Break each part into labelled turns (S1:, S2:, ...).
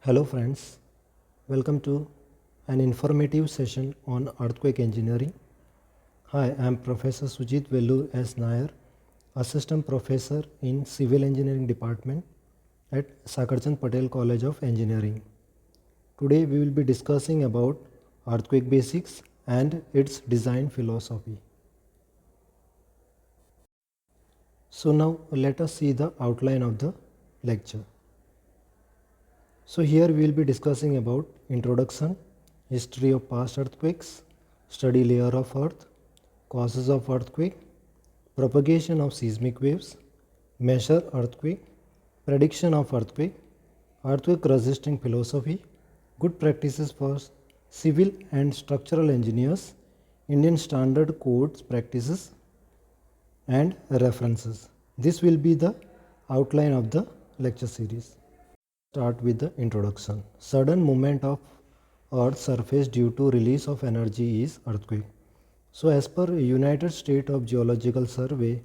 S1: Hello friends, welcome to an informative session on earthquake engineering. Hi, I am Professor Sujit Vellur S. Nair, Assistant Professor in Civil Engineering Department at Sakarchand Patel College of Engineering. Today we will be discussing about earthquake basics and its design philosophy. So now let us see the outline of the lecture. So here we will be discussing about introduction, history of past earthquakes, study layer of earth, causes of earthquake, propagation of seismic waves, measure earthquake, prediction of earthquake, earthquake resisting philosophy, good practices for civil and structural engineers, Indian standard codes practices and references. This will be the outline of the lecture series. Start with the introduction. Sudden movement of Earth's surface due to release of energy is earthquake. So as per United States of Geological Survey,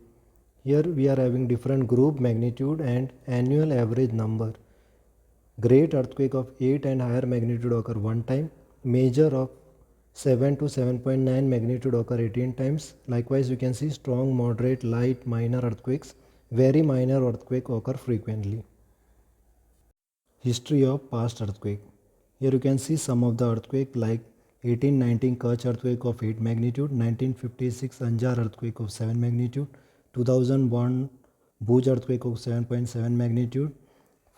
S1: here we are having different group magnitude and annual average number. Great earthquake of 8 and higher magnitude occur one time. Major of 7 to 7.9 magnitude occur 18 times. Likewise, you can see strong, moderate, light, minor earthquakes. Very minor earthquake occur frequently. History of past earthquake. Here you can see some of the earthquake like 1819 Kutch earthquake of 8 magnitude, 1956 Anjar earthquake of 7 magnitude, 2001 Bhuj earthquake of 7.7 magnitude.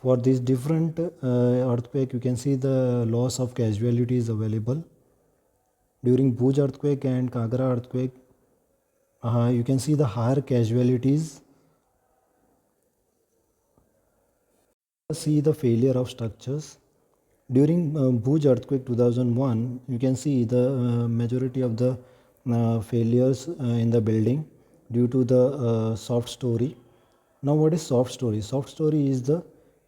S1: For these different earthquake, you can see the loss of casualties available. During Bhuj earthquake and Kagra earthquake, you can see the higher casualties. See the failure of structures. During Bhuj earthquake 2001, you can see the majority of the failures in the building due to the soft story. Now what is soft story? Soft story is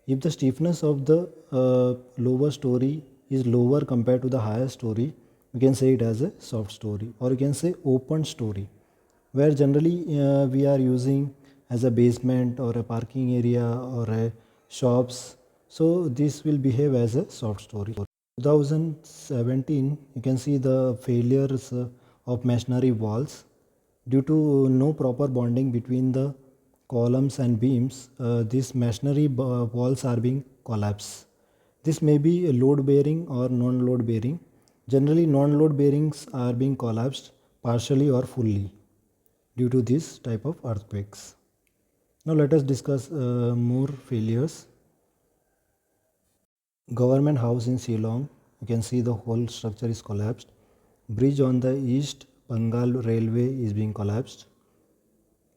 S1: if the stiffness of the lower story is lower compared to the higher story, you can say it as a soft story, or you can say open story, where generally we are using as a basement or a parking area or a shops. So this will behave as a soft story. 2017, you can see the failures of masonry walls due to no proper bonding between the columns and beams. These masonry walls are being collapsed. This may be load bearing or non-load bearing. Generally, non-load bearings are being collapsed partially or fully due to this type of earthquakes. Now let us discuss more failures. Government house in Shillong, you can see the whole structure is collapsed. Bridge on the East Bengal Railway is being collapsed.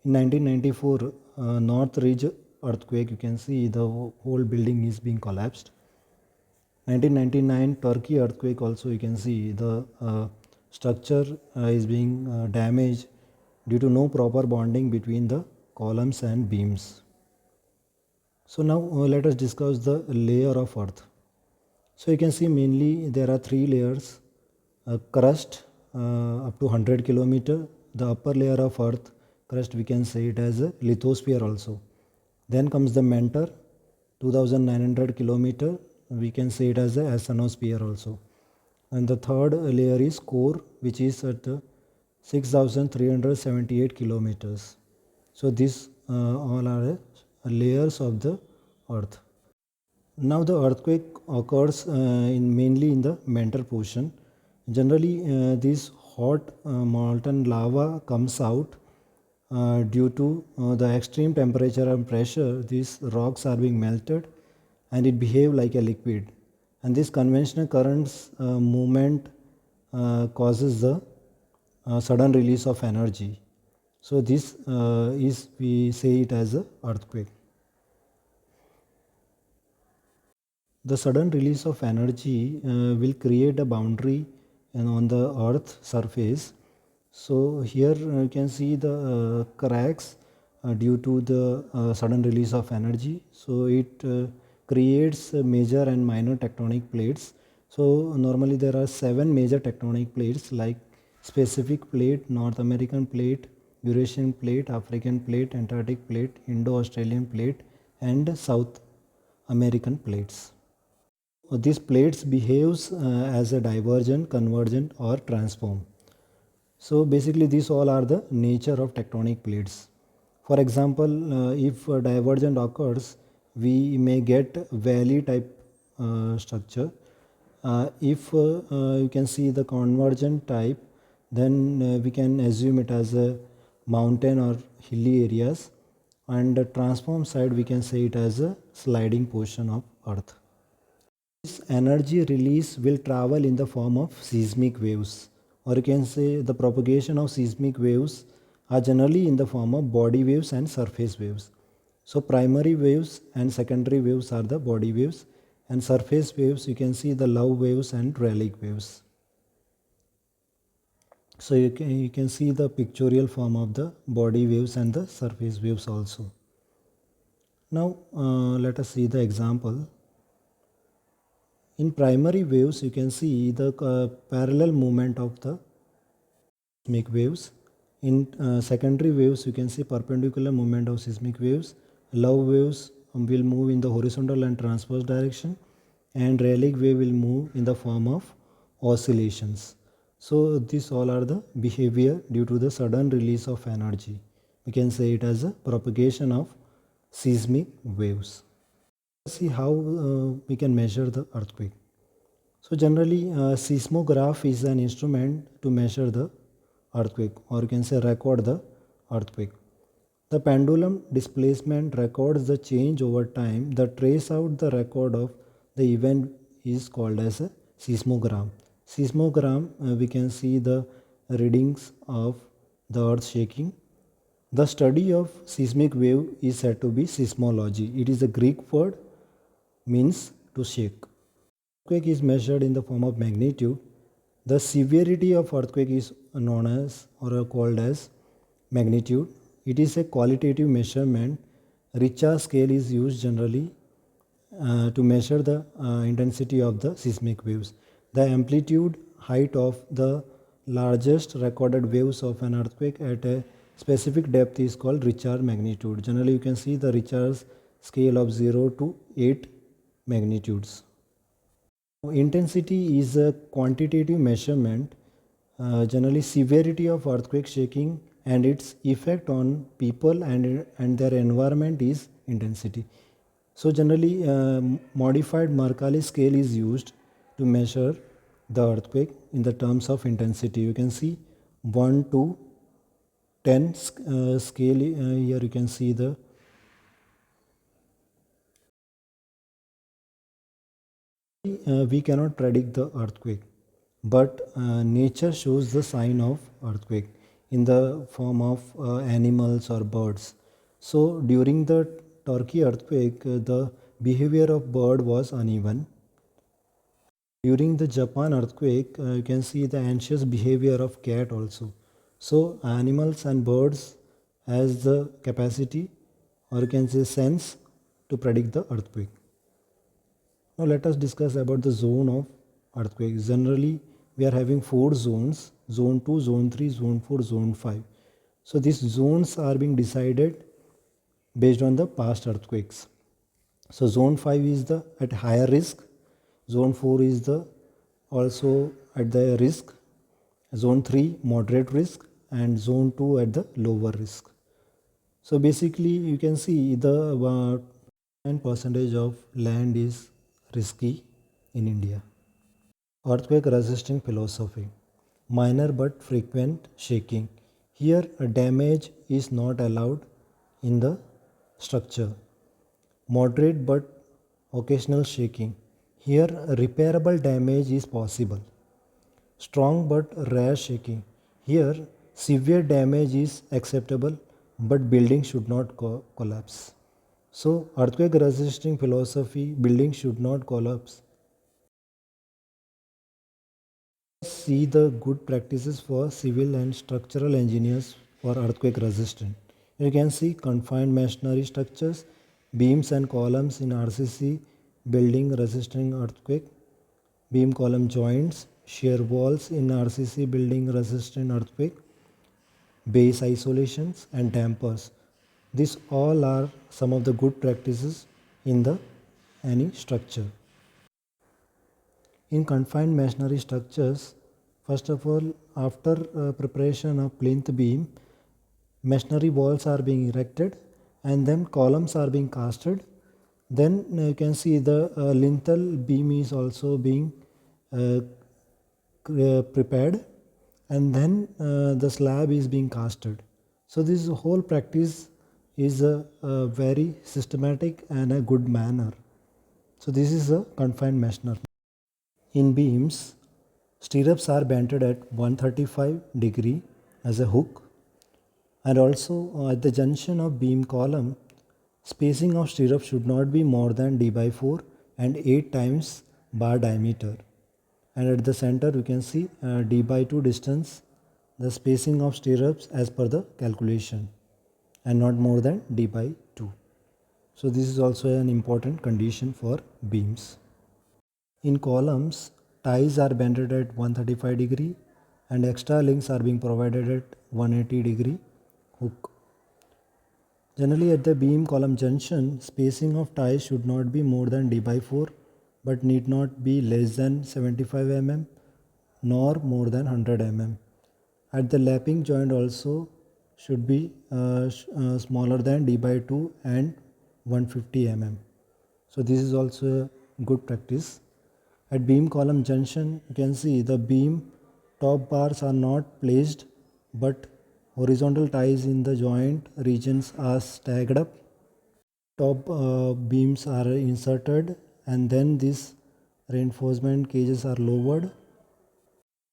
S1: In 1994, North Ridge earthquake, you can see the whole building is being collapsed. 1999 Turkey earthquake also, you can see the structure is being damaged due to no proper bonding between the columns and beams. So now let us discuss the layer of earth. So you can see mainly there are three layers. Crust up to 100 kilometer. The upper layer of earth crust, we can say it as a lithosphere also. Then comes the mentor, 2900 kilometer. We can say it as a asthenosphere also. And the third layer is core, which is at 6378 kilometers. So these all are layers of the earth. Now the earthquake occurs mainly in the mentor portion. Generally, this hot molten lava comes out due to the extreme temperature and pressure. These rocks are being melted and it behave like a liquid. And this conventional currents movement causes the sudden release of energy. So this we say it as a earthquake. The sudden release of energy will create a boundary on the earth surface. So here you can see the cracks due to the sudden release of energy. So it creates major and minor tectonic plates. So normally there are 7 major tectonic plates like Pacific plate, North American plate, Eurasian plate, African plate, Antarctic plate, Indo-Australian plate and South American plates. these plates behaves as a divergent, convergent or transform. So basically these all are the nature of tectonic plates. For example, if a divergent occurs, we may get valley type structure. If you can see the convergent type, then we can assume it as a mountain or hilly areas, and the transform side we can say it as a sliding portion of earth. This energy release will travel in the form of seismic waves, or you can say the propagation of seismic waves are generally in the form of body waves and surface waves. So primary waves and secondary waves are the body waves, and surface waves you can see the love waves and Rayleigh waves. So you can see the pictorial form of the body waves and the surface waves also. Now let us see the example. In primary waves, you can see the parallel movement of the seismic waves. In secondary waves, you can see perpendicular movement of seismic waves. Love waves will move in the horizontal and transverse direction, and Rayleigh wave will move in the form of oscillations. So these all are the behavior due to the sudden release of energy. We can say it as a propagation of seismic waves. See how we can measure the earthquake. So generally seismograph is an instrument to measure the earthquake, or you can say record the earthquake. The pendulum displacement records the change over time. The trace out the record of the event is called as a seismogram. Seismogram we can see the readings of the earth shaking. The study of seismic wave is said to be seismology. It is a Greek word, means to shake. Earthquake is measured in the form of magnitude. The severity of earthquake is known as or called as magnitude. It is a qualitative measurement. Richter scale is used generally to measure the intensity of the seismic waves. The amplitude height of the largest recorded waves of an earthquake at a specific depth is called Richter magnitude. Generally you can see the Richter's scale of 0 to 8 magnitudes. Intensity is a quantitative measurement. Generally severity of earthquake shaking and its effect on people and their environment is intensity. So generally modified Mercalli scale is used to measure the earthquake in the terms of intensity. You can see 1 to 10 scale. Here you can see the we cannot predict the earthquake, but nature shows the sign of earthquake in the form of animals or birds. So during the Turkey earthquake, the behavior of bird was uneven. During the Japan earthquake, you can see the anxious behavior of cat also. So animals and birds has the capacity, or you can say sense, to predict the earthquake. Now let us discuss about the zone of earthquakes. Generally, we are having 4 zones: zone 2, zone 3, zone 4, zone 5. So these zones are being decided based on the past earthquakes. So zone 5 is the at higher risk, zone 4 is the also at the risk, zone 3 moderate risk, and zone 2 at the lower risk. So basically you can see the 9% of land is risky in India. Earthquake resisting philosophy. Minor but frequent shaking. Here a damage is not allowed in the structure. Moderate but occasional shaking. Here repairable damage is possible. Strong but rare shaking. Here severe damage is acceptable, but building should not collapse. So earthquake resisting philosophy, building should not collapse. See the good practices for civil and structural engineers for earthquake resistant. You can see confined masonry structures, beams and columns in RCC building resisting earthquake, beam column joints, shear walls in RCC building resistant earthquake, base isolations and dampers. These all are some of the good practices in the any structure. In confined masonry structures, first of all, after preparation of plinth beam, masonry walls are being erected and then columns are being casted. Then you can see the lintel beam is also being uh, prepared, and then the slab is being casted. So this whole practice is a very systematic and a good manner. So this is a confined masonry. In beams, stirrups are banted at 135 degree as a hook, and also at the junction of beam column, spacing of stirrup should not be more than d by 4 and 8 times bar diameter. And at the center you can see d by 2 distance, the spacing of stirrups as per the calculation, and not more than d by 2. So this is also an important condition for beams. In columns, ties are bended at 135 degree and extra links are being provided at 180 degree hook. Generally at the beam column junction, spacing of ties should not be more than d by 4 but need not be less than 75 mm nor more than 100 mm. At the lapping joint also should be smaller than d by 2 and 150 mm. So this is also a good practice. At beam column junction, you can see the beam top bars are not placed but horizontal ties in the joint regions are stacked up. Top beams are inserted and then these reinforcement cages are lowered.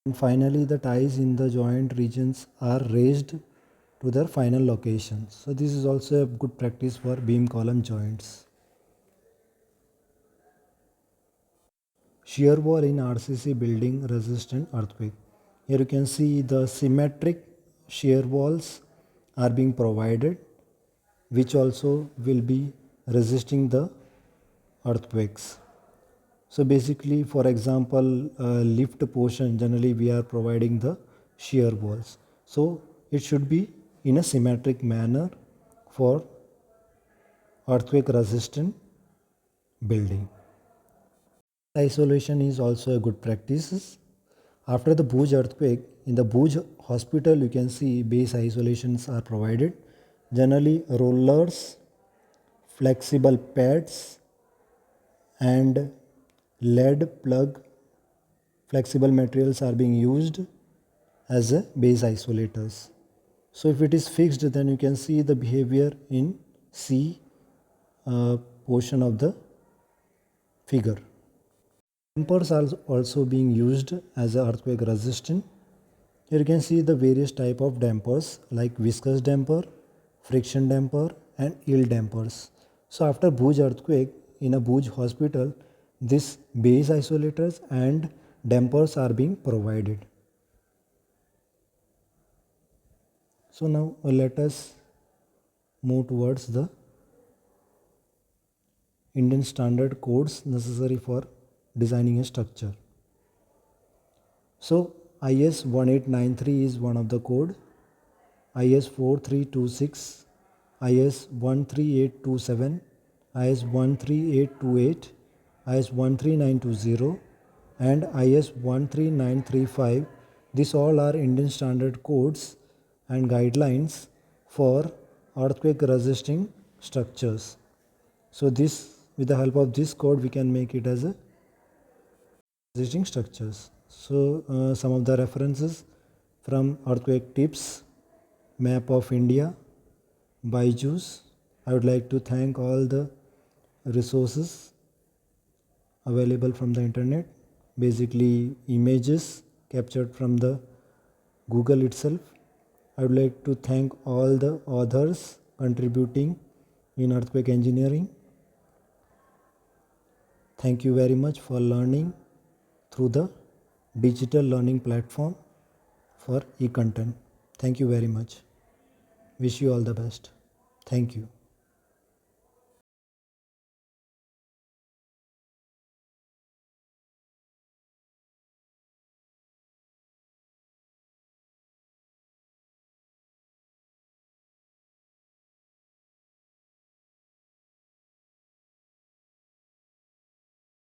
S1: And finally the ties in the joint regions are raised to their final location. So this is also a good practice for beam column joints. Shear wall in RCC building resistant earthquake. Here you can see the symmetric shear walls are being provided, which also will be resisting the earthquakes. So basically, for example, lift portion, generally we are providing the shear walls. So it should be in a symmetric manner for earthquake resistant building. Isolation is also a good practice. After the Bhuj earthquake, in the Bhuj hospital you can see base isolations are provided. Generally rollers, flexible pads and lead plug flexible materials are being used as a base isolators. So if it is fixed, then you can see the behavior in C portion of the figure. Dampers are also being used as a earthquake resistant. Here you can see the various type of dampers like viscous damper, friction damper and yield dampers. So after Bhuj earthquake, in a Bhuj hospital, these base isolators and dampers are being provided. So now let us move towards the Indian standard codes necessary for designing a structure. So IS 1893 is one of the code, IS 4326, IS 13827, IS 13828, IS 13920 and IS 13935. These all are Indian standard codes and guidelines for earthquake resisting structures. So this, with the help of this code, we can make it as a resisting structures. So some of the references from Earthquake Tips, Map of India, Byju's. I would like to thank all the resources available from the internet, basically images captured from the Google itself. I would like to thank all the authors contributing in earthquake engineering. Thank you very much for learning through the digital learning platform for e-content. Thank you very much. Wish you all the best. Thank you.